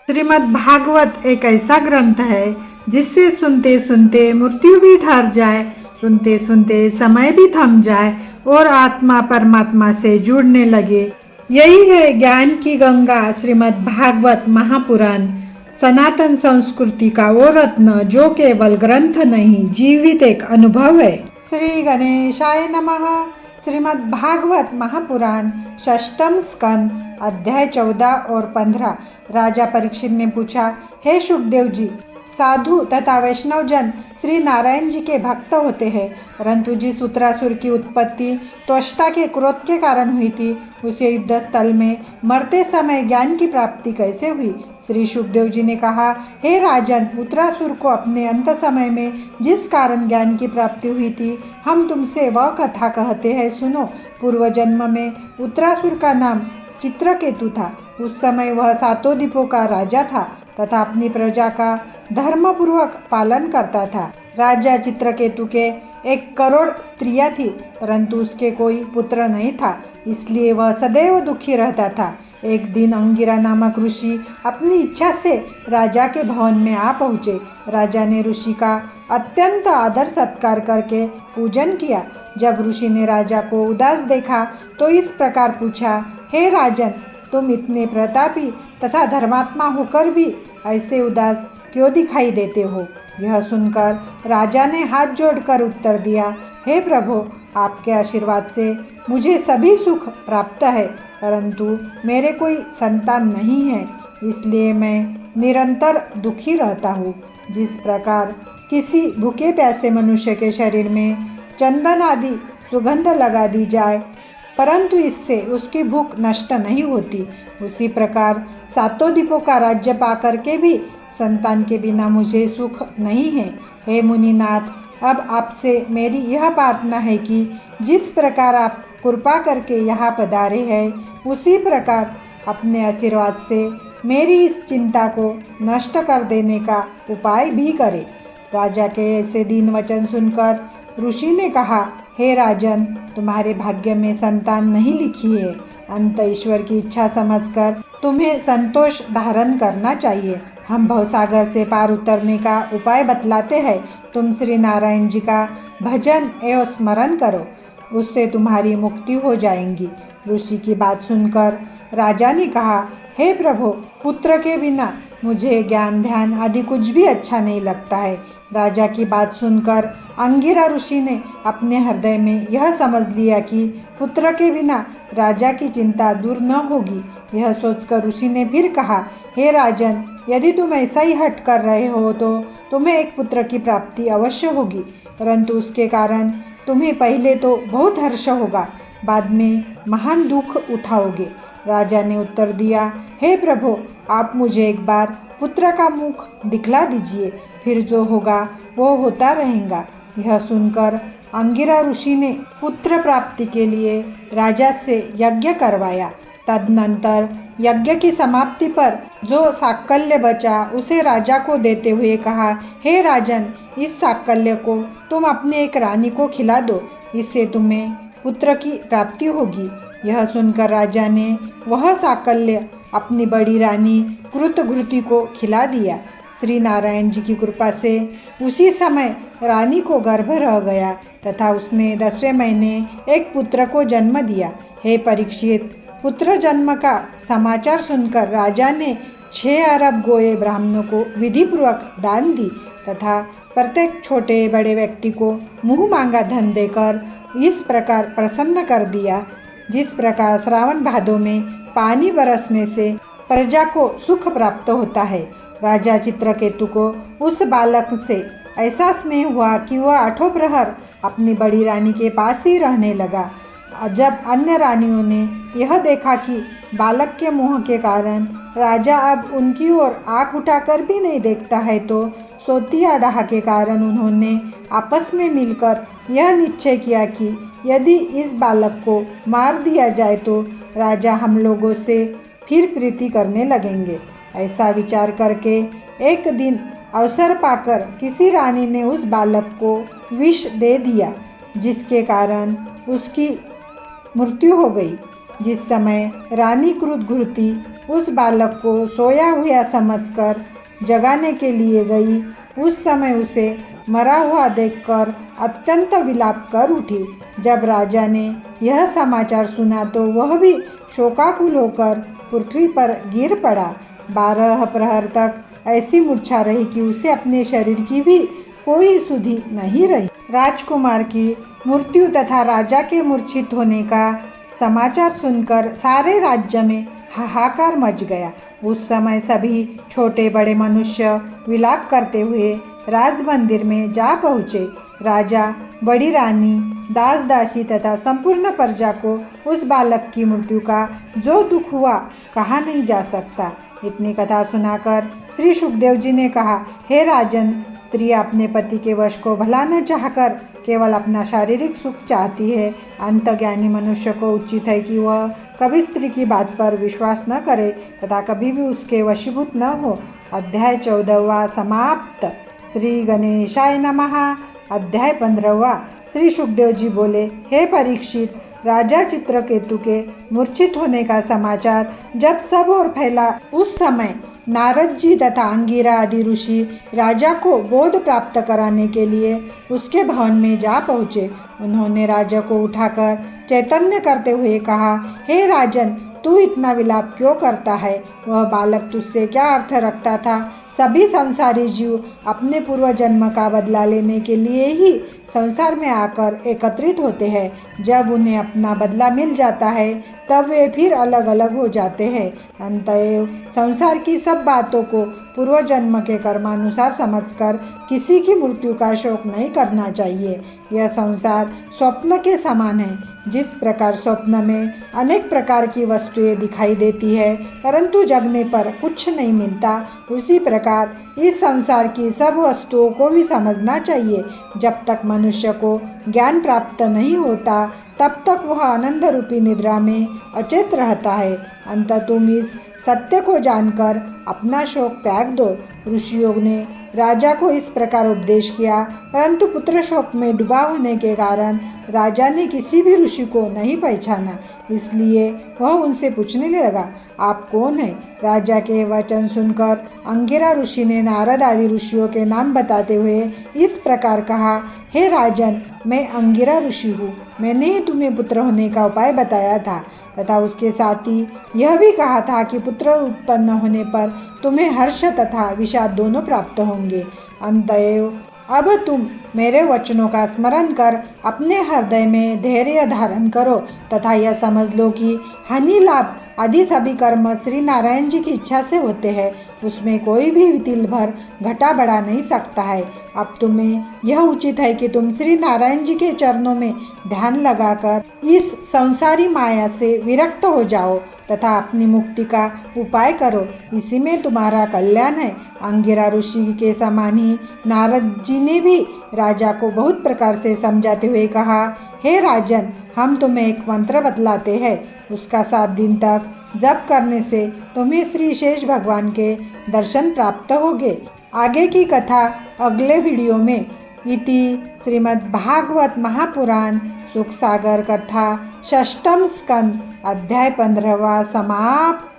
श्रीमद् भागवत एक ऐसा ग्रंथ है जिससे सुनते सुनते मृत्यु भी ठहर जाए, सुनते सुनते समय भी थम जाए और आत्मा परमात्मा से जुड़ने लगे। यही है ज्ञान की गंगा श्रीमद् भागवत महापुराण, सनातन संस्कृति का वो रत्न जो केवल ग्रंथ नहीं, जीवित एक अनुभव है। श्री गणेशाय नमः। श्रीमद् भागवत महापुराण, षष्ठम स्कंद, अध्याय 14 और 15। राजा परीक्षित ने पूछा, हे शुकदेव जी, साधु तथा वैष्णव जन श्री नारायण जी के भक्त होते हैं, परंतु जिस उत्तरासुर की उत्पत्ति त्वष्टा के क्रोध के कारण हुई थी, उसे युद्ध स्थल में मरते समय ज्ञान की प्राप्ति कैसे हुई? श्री शुकदेव जी ने कहा, हे राजन, उत्तरासुर को अपने अंत समय में जिस कारण ज्ञान की प्राप्ति हुई थी, हम तुमसे वह कथा कहते हैं, सुनो। पूर्व जन्म में उत्तरासुर का नाम चित्रकेतु था। उस समय वह 7 द्वीपों का राजा था तथा अपनी प्रजा का धर्मपूर्वक पालन करता था। राजा चित्रकेतु के 1 करोड़ स्त्रियां थी, परंतु उसके कोई पुत्र नहीं था, इसलिए वह सदैव दुखी रहता था। एक दिन अंगिरा नामक ऋषि अपनी इच्छा से राजा के भवन में आ पहुँचे। राजा ने ऋषि का अत्यंत आदर सत्कार करके पूजन किया। जब ऋषि ने राजा को उदास देखा तो इस प्रकार पूछा, हे राजन, तुम इतने प्रतापी तथा धर्मात्मा होकर भी ऐसे उदास क्यों दिखाई देते हो? यह सुनकर राजा ने हाथ जोड़कर उत्तर दिया, हे प्रभु, आपके आशीर्वाद से मुझे सभी सुख प्राप्त है, परंतु मेरे कोई संतान नहीं है, इसलिए मैं निरंतर दुखी रहता हूँ। जिस प्रकार किसी भूखे प्यासे मनुष्य के शरीर में चंदन आदि सुगंध लगा दी जाए, परंतु इससे उसकी भूख नष्ट नहीं होती, उसी प्रकार 7 द्वीपों का राज्य पाकर के भी संतान के बिना मुझे सुख नहीं है। हे मुनिनाथ, अब आपसे मेरी यह प्रार्थना है कि जिस प्रकार आप कृपा करके यहाँ पधारे हैं, उसी प्रकार अपने आशीर्वाद से मेरी इस चिंता को नष्ट कर देने का उपाय भी करें। राजा के ऐसे दीन वचन सुनकर ऋषि ने कहा, हे राजन, तुम्हारे भाग्य में संतान नहीं लिखी है। अंत ईश्वर की इच्छा समझकर तुम्हें संतोष धारण करना चाहिए। हम भवसागर से पार उतरने का उपाय बतलाते हैं। तुम श्री नारायण जी का भजन एवं स्मरण करो, उससे तुम्हारी मुक्ति हो जाएगी। ऋषि की बात सुनकर राजा ने कहा, हे प्रभु, पुत्र के बिना मुझे ज्ञान ध्यान आदि कुछ भी अच्छा नहीं लगता है। राजा की बात सुनकर अंगिरा ऋषि ने अपने हृदय में यह समझ लिया कि पुत्र के बिना राजा की चिंता दूर न होगी। यह सोचकर ऋषि ने फिर कहा, हे राजन, यदि तुम ऐसा ही हट कर रहे हो तो तुम्हें एक पुत्र की प्राप्ति अवश्य होगी, परंतु उसके कारण तुम्हें पहले तो बहुत हर्ष होगा, बाद में महान दुख उठाओगे। राजा ने उत्तर दिया, हे प्रभु, आप मुझे एक बार पुत्र का मुख दिखला दीजिए, फिर जो होगा वो होता रहेगा। यह सुनकर अंगिरा ऋषि ने पुत्र प्राप्ति के लिए राजा से यज्ञ करवाया। तदनंतर यज्ञ की समाप्ति पर जो साकल्य बचा उसे राजा को देते हुए कहा, हे राजन, इस साकल्य को तुम अपनी एक रानी को खिला दो, इससे तुम्हें पुत्र की प्राप्ति होगी। यह सुनकर राजा ने वह साकल्य अपनी बड़ी रानी कृतघ्रुति को खिला दिया। श्री नारायण जी की कृपा से उसी समय रानी को गर्भ रह गया तथा उसने 10वें महीने एक पुत्र को जन्म दिया। हे परीक्षित, पुत्र जन्म का समाचार सुनकर राजा ने 6 अरब गोये ब्राह्मणों को विधिपूर्वक दान दी तथा प्रत्येक छोटे बड़े व्यक्ति को मुँह मांगा धन देकर इस प्रकार प्रसन्न कर दिया, जिस प्रकार श्रावण भादों में पानी बरसने से प्रजा को सुख प्राप्त होता है। राजा चित्रकेतु को उस बालक से ऐसा स्नेह हुआ कि वह 8 प्रहर अपनी बड़ी रानी के पास ही रहने लगा। जब अन्य रानियों ने यह देखा कि बालक के मोह के कारण राजा अब उनकी ओर आँख उठाकर भी नहीं देखता है, तो सोतिया डाह के कारण उन्होंने आपस में मिलकर यह निश्चय किया कि यदि इस बालक को मार दिया जाए तो राजा हम लोगों से फिर प्रीति करने लगेंगे। ऐसा विचार करके एक दिन अवसर पाकर किसी रानी ने उस बालक को विष दे दिया, जिसके कारण उसकी मृत्यु हो गई। जिस समय रानी कृतघ्रुति उस बालक को सोया हुआ समझकर जगाने के लिए गई। उस समय उसे मरा हुआ देखकर अत्यंत विलाप कर उठी। जब राजा ने यह समाचार सुना तो वह भी शोकाकुल होकर पृथ्वी पर गिर पड़ा। 12 प्रहर तक ऐसी मूर्छा रही कि उसे अपने शरीर की भी कोई सुधि नहीं रही। राजकुमार की मृत्यु तथा राजा के मूर्छित होने का समाचार सुनकर सारे राज्य में हाहाकार मच गया। उस समय सभी छोटे बड़े मनुष्य विलाप करते हुए राज मंदिर में जा पहुँचे। राजा, बड़ी रानी, दास दासी तथा संपूर्ण प्रजा को उस बालक की मृत्यु का जो दुख हुआ कहा नहीं जा सकता। इतनी कथा सुनाकर श्री सुखदेव जी ने कहा, हे राजन, स्त्री अपने पति के वश को भला न चाहकर केवल अपना शारीरिक सुख चाहती है। अंतज्ञानी मनुष्य को उचित है कि वह कभी स्त्री की बात पर विश्वास न करे तथा कभी भी उसके वशीभूत न हो। अध्याय 14वां समाप्त। श्री गणेशाय नमः। अध्याय 15वां। श्री सुखदेव जी बोले, हे परीक्षित, राजा चित्रकेतु के मूर्छित होने का समाचार जब सब ओर फैला, उस समय नारद जी तथा अंगिरा आदि ऋषि राजा को बोध प्राप्त कराने के लिए उसके भवन में जा पहुँचे। उन्होंने राजा को उठाकर चैतन्य करते हुए कहा, हे राजन, तू इतना विलाप क्यों करता है? वह बालक तुझसे क्या अर्थ रखता था? सभी संसारी जीव अपने पूर्व जन्म का बदला लेने के लिए ही संसार में आकर एकत्रित होते हैं। जब उन्हें अपना बदला मिल जाता है तब वे फिर अलग अलग हो जाते हैं। अतएव संसार की सब बातों को पूर्व जन्म के कर्मानुसार समझकर किसी की मृत्यु का शोक नहीं करना चाहिए। यह संसार स्वप्न के समान है। जिस प्रकार स्वप्न में अनेक प्रकार की वस्तुएं दिखाई देती है परंतु जगने पर कुछ नहीं मिलता, उसी प्रकार इस संसार की सब वस्तुओं को भी समझना चाहिए। जब तक मनुष्य को ज्ञान प्राप्त नहीं होता तब तक वह आनंद रूपी निद्रा में अचेत रहता है। अंततः तुम इस सत्य को जानकर अपना शोक त्याग दो। ऋषियों ने राजा को इस प्रकार उपदेश किया, परंतु पुत्र शोक में डूबा होने के कारण राजा ने किसी भी ऋषि को नहीं पहचाना। इसलिए वह उनसे पूछने लगा, आप कौन हैं? राजा के वचन सुनकर अंगिरा ऋषि ने नारद आदि ऋषियों के नाम बताते हुए इस प्रकार कहा, हे राजन, मैं अंगिरा ऋषि हूँ। मैंने ही तुम्हें पुत्र होने का उपाय बताया था तथा उसके साथ ही यह भी कहा था कि पुत्र उत्पन्न होने पर तुम्हें हर्ष तथा विषाद दोनों प्राप्त होंगे। अतएव अब तुम मेरे वचनों का स्मरण कर अपने हृदय में धैर्य धारण करो तथा यह समझ लो कि हानि लाभ आदि सभी कर्म श्री नारायण जी की इच्छा से होते हैं। उसमें कोई भी तिल भर घटा बढ़ा नहीं सकता है। अब तुम्हें यह उचित है कि तुम श्री नारायण जी के चरणों में ध्यान लगाकर इस संसारी माया से विरक्त हो जाओ तथा अपनी मुक्ति का उपाय करो। इसी में तुम्हारा कल्याण है। अंगिरा ऋषि के समान ही नारद जी ने भी राजा को बहुत प्रकार से समझाते हुए कहा, हे राजन, हम तुम्हें एक मंत्र बतलाते हैं। उसका 7 दिन तक जप करने से तुम्हें श्री शेष भगवान के दर्शन प्राप्त होंगे। आगे की कथा अगले वीडियो में। इति श्रीमद् भागवत महापुराण सुख सागर कथा षष्ठम स्कंद अध्याय 15वां समाप्त।